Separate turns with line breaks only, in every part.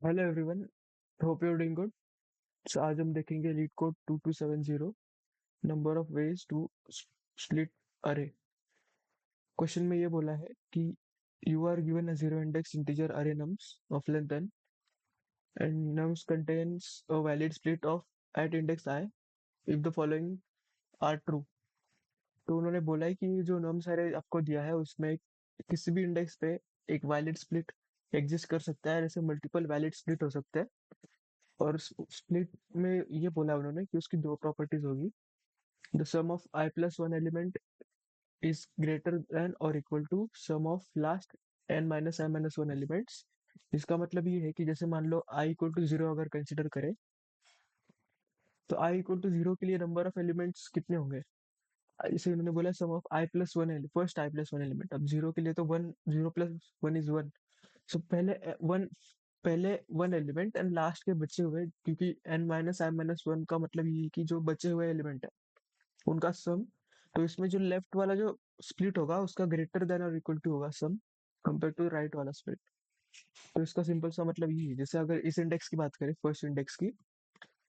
Hello everyone, hope you are doing good. So आज हम देखेंगे LeetCode 2270 number of ways to split array. Question में ये बोला है कि you are given a zero indexed integer array nums of length n and nums contains a valid split of at index I if the following are true। तो उन्होंने बोला है कि जो नम्स अरे आपको दिया है उसमें किसी भी इंडेक्स पे एक वैलिड स्प्लिट एग्जिस्ट कर सकता है, जैसे मल्टीपल वैलिड स्प्लिट हो सकते हैं। और स्प्लिट में ये बोला उन्होंने कि उसकी दो प्रॉपर्टीज होगी। The sum of i plus one element is greater than और equal to sum of last n minus i minus one elements. इसका मतलब ये है कि जैसे मान लो आई इक्वल टू जीरो अगर कंसिडर करें, तो आई इक्वल टू जीरो के लिए नंबर ऑफ एलिमेंट्स कितने होंगे। इसे उन्होंने बोला sum of i plus one, first i plus one element. अब जीरो के लिए तो one, zero plus one is one. So पहले वन एलिमेंट एंड लास्ट के बचे हुए, क्योंकि n minus i minus one का मतलब ये है कि जो बचे हुए एलिमेंट है उनका सम। तो इसमें जो लेफ्ट वाला जो स्प्लिट होगा उसका ग्रेटर देन और इक्वल टू होगा सम, कंपेयर टू राइट वाला स्प्लिट। तो इसका सिंपल सा मतलब ये है, जैसे अगर इस इंडेक्स की बात करें, फर्स्ट इंडेक्स की,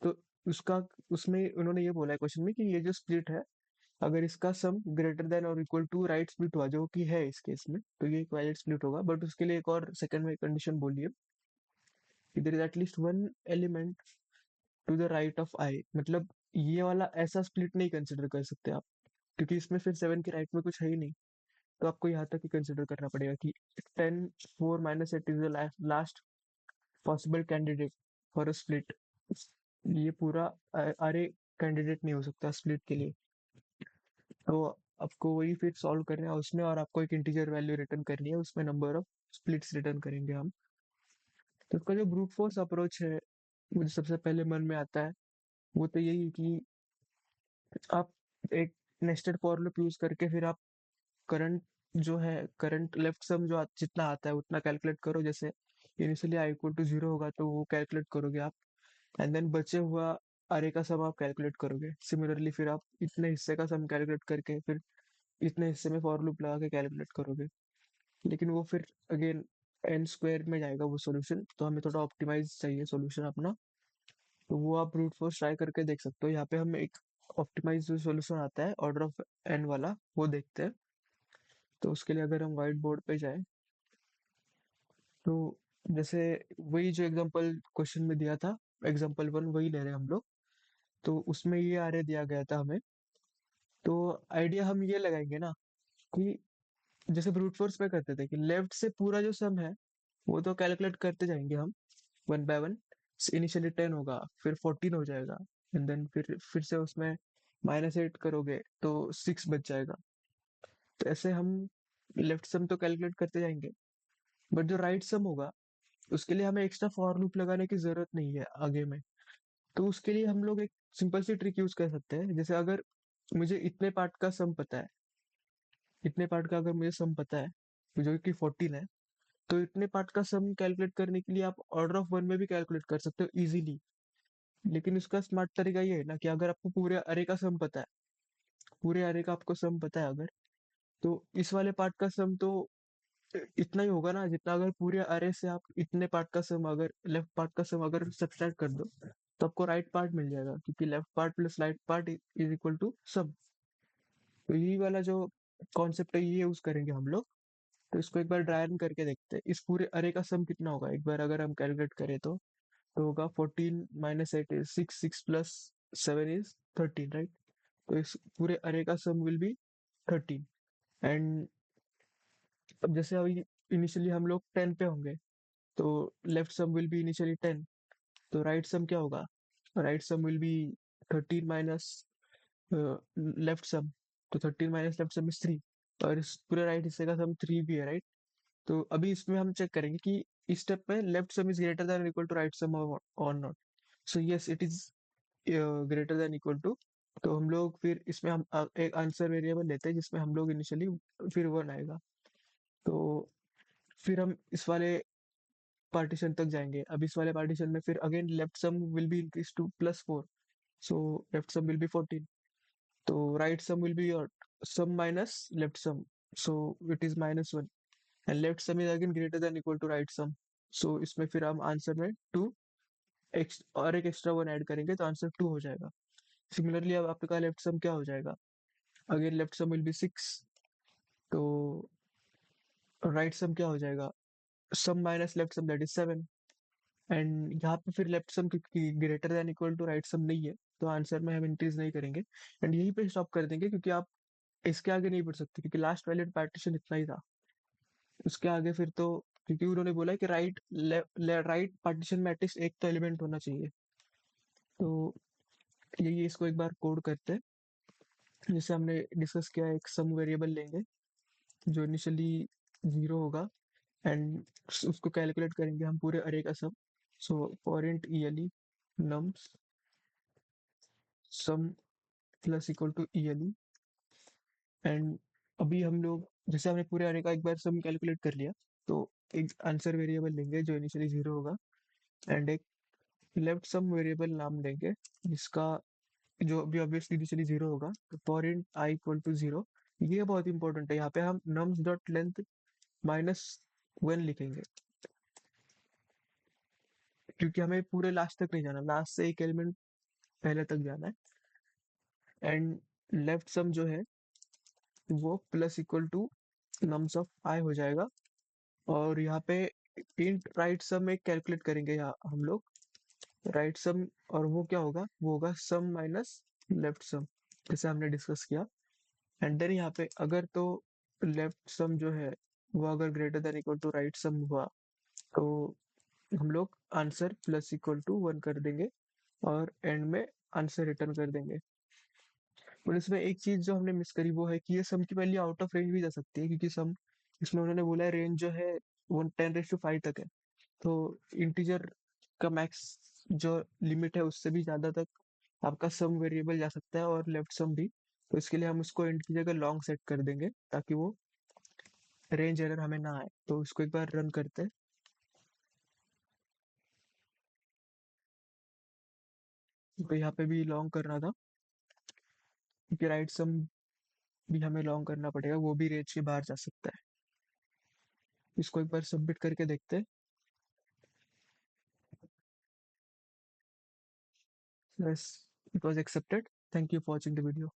तो उसका उसमें उन्होंने ये बोला है क्वेश्चन में कि ये जो स्प्लिट है, अगर इसका सम ग्रेटर देन और इक्वल टू राइट स्प्लिट हुआ, जो कि है इस केस में, तो ये एक वैलिड स्प्लिट होगा। बट उसके लिए एक और सेकंड में कंडीशन बोली है कि there is at least one element to the right of i. मतलब ये वाला ऐसा स्प्लिट नहीं कंसिडर कर सकते आप, क्योंकि इसमें फिर सेवन के राइट में कुछ है ही नहीं। तो आपको यहाँ तक ही कंसिडर करना पड़ेगा कि 10 4 - 8 is the last possible candidate for a split. ये पूरा अरे कैंडिडेट नहीं हो सकता स्प्लिट के लिए। तो आपको वही फिर सॉल्व करना है उसमें, और आपको एक इंटीजर वैल्यू रिटर्न करनी है, उसमें नंबर ऑफ स्प्लिट्स रिटर्न करेंगे हम। तो इसका जो ब्रूट फोर्स अप्रोच है, मुझे सबसे पहले मन में आता है वो तो यही है कि आप एक नेस्टेड फॉर लूप यूज करके फिर आप करंट, जो है करंट लेफ्ट सम जो जितना आता है उतना कैलकुलेट करो। जैसे initially I equal to zero होगा तो वो कैलकुलेट करोगे आप, एंड देन बचे हुआ अरे का सम आप कैलकुलेट करोगे। सिमिलरली फिर आप इतने हिस्से का सम कैलकुलेट करके फिर इतने हिस्से में फॉर लूप लगा के कैलकुलेट करोगे। लेकिन वो फिर अगेन एन स्क्वायर में जाएगा वो सॉल्यूशन, तो हमें थोड़ा ऑप्टिमाइज चाहिए सॉल्यूशन अपना। तो वो आप ब्रूट फोर्स ट्राई करके देख सकते हो। यहाँ पे हम एक ऑप्टिमाइज जो सॉल्यूशन आता है ऑर्डर ऑफ एन वाला, वो देखते हैं। तो उसके लिए अगर हम व्हाइट बोर्ड पे जाएं, तो जैसे वही जो एग्जांपल क्वेश्चन में दिया था, एग्जांपल वन वही ले रहे हैं हम लोग। तो उसमें ये आरे दिया गया था हमें। तो आइडिया हम ये लगाएंगे ना कि जैसे ब्रूट फोर्स में करते थे कि लेफ्ट से पूरा जो सम है वो तो कैलकुलेट करते जाएंगे हम वन बाय वन। इनिशियली 10 होगा, फिर 14 हो जाएगा, एंड देन फिर से उसमें -8 करोगे तो 6 बच जाएगा। तो ऐसे हम लेफ्ट सम तो कैलकुलेट करते जाएंगे, बट जो राइट सम होगा उसके लिए हमें एक्स्ट्रा फॉर लूप लगाने की जरूरत नहीं है आगे में। तो उसके लिए हम लोग एक सिंपल सी ट्रिक यूज कर सकते हैं। जैसे अगर मुझे इतने पार्ट का सम पता है, इतने पार्ट का अगर मुझे सम पता है जो कि 14 है, तो इतने पार्ट का सम कैलकुलेट करने के लिए आप ऑर्डर ऑफ वन में भी कैलकुलेट कर सकते हो इजीली। लेकिन उसका स्मार्ट तरीका ये है ना कि अगर आपको पूरे अरे का सम पता है, पूरे अरे का आपको सम पता है अगर, तो इस वाले पार्ट का सम तो इतना ही होगा ना जितना अगर पूरे अरे से आप इतने पार्ट का सम, अगर लेफ्ट पार्ट का सम अगर सब्सट्रैक्ट कर दो, तो आपको राइट पार्ट मिल जाएगा, क्योंकि left part plus right part is equal to sum. तो यही वाला जो कॉन्सेप्ट है ये यूज करेंगे हम लोग। तो इसको एक बार ड्राई रन करके देखते हैं, इस पूरे अरे का सम कितना होगा एक बार अगर हम कैलकुलेट करें तो होगा 14 - 8 इज 6, 6 प्लस 7 इज 13, राइट। तो इस पूरे अरे का सम विल बी 13। एंड अब जैसे अभी इनिशियली हम लोग 10 पे होंगे, तो left sum will be initially 10, तो राइट सम क्या होगा, right sum will be 13 minus left sum. तो 13 माइनस लेफ्ट सम इज 3, और इस पूरे राइट हिस्से का सम 3 भी है, राइट। तो अभी इसमें हम चेक करेंगे कि इस स्टेप में left sum is greater than equal to right sum और not. So yes it is greater than equal to. तो हम लोग फिर इसमें हम एक आंसर वेरिएबल लेते हैं जिसमें हम लोग इनिशियली फिर वन आएगा। तो फिर हम इस वाले पार्टीशन तक जाएंगे। अब इस वाले पार्टीशन में फिर again left sum will be increase to +4, so left sum will be 14। तो right sum will be your sum minus left sum, so it is -1, and left sum is again greater than equal to right sum। सो इसमें फिर हम answer में to x और एक extra one add करेंगे तो answer to हो जाएगा। सिमिलरली अब आपका लेफ्ट सम क्या हो जाएगा? Again left sum will be six, तो राइट सम क्या हो जाएगा? Sum minus left sum that is seven. And यहाँ पे फिर लेफ्ट सम क्योंकि greater than equal to right sum नहीं है, तो आंसर में हम इंक्रीज नहीं करेंगे एंड यहीं पे स्टॉप कर देंगे, क्योंकि आप इसके आगे नहीं बढ़ सकते क्योंकि लास्ट वैलिड पार्टीशन इतना ही था। उसके आगे फिर तो, क्योंकि उन्होंने बोला है कि राइट पार्टीशन मैट्रिक्स एक तो एलिमेंट होना चाहिए, तो यही इसको एक बार कोड करते हैं। जैसे हमने डिस्कस किया, एक सम वेरिएबल लेंगे जो इनिशियली जीरो होगा एंड उसको कैलकुलेट करेंगे हम पूरे अरे का sum. So for int E L E nums sum plus equal to E L E. And अभी हम लोग जैसे हमने पूरे अरे का एक बार सम कैलकुलेट कर लिया, तो एक आंसर वेरिएबल लेंगे जो इनिशियली जीरो होगा एंड एक लेफ्ट सम वेरिएबल नाम देंगे जिसका जो अभी ऑब्वियसली इनिशियली जीरो होगा, तो for int i equal to zero. ये बहुत इंपॉर्टेंट है, यहाँ पे हम nums dot length minus one लिखेंगे क्योंकि हमें पूरे लास्ट तक नहीं जाना, लास्ट से एक एलिमेंट पहले तक जाना है। एंड लेफ्ट सम जो है वो plus equal to nums of i हो जाएगा। और यहाँ पे इंट राइट सम एक कैलकुलेट करेंगे यहाँ हम लोग, राइट सम, और वो क्या होगा? वो होगा सम माइनस लेफ्ट सम, जैसे हमने डिस्कस किया। एंड देन यहाँ पे अगर तो लेफ्ट सम जो है वो अगर greater than equal to right sum हुआ, तो हम लोग answer plus equal to one कर देंगे और एंड में आंसर रिटर्न कर देंगे। और इसमें एक चीज जो हमने मिस करी वो है कि ये सम की वैल्यू आउट ऑफ रेंज भी जा सकती है, क्योंकि सम इसमें उन्होंने बोला है रेंज जो है वो 10⁵ तक है, तो इंटीजर का मैक्स जो लिमिट है उससे भी ज्यादा तक आपका सम वेरिएबल जा सकता है और लेफ्ट सम भी। तो इसके लिए हम उसको इंट की जगह लॉन्ग सेट कर देंगे ताकि वो रेंज एरर हमें ना आए। तो इसको एक बार रन करते हैं। तो यहाँ पे भी लॉन्ग करना था क्योंकि राइट सम भी हमें लॉन्ग करना पड़ेगा, वो भी रेंज के बाहर जा सकता है। इसको एक बार सबमिट करके देखते हैं। Yes, it was accepted. Thank you for watching the video.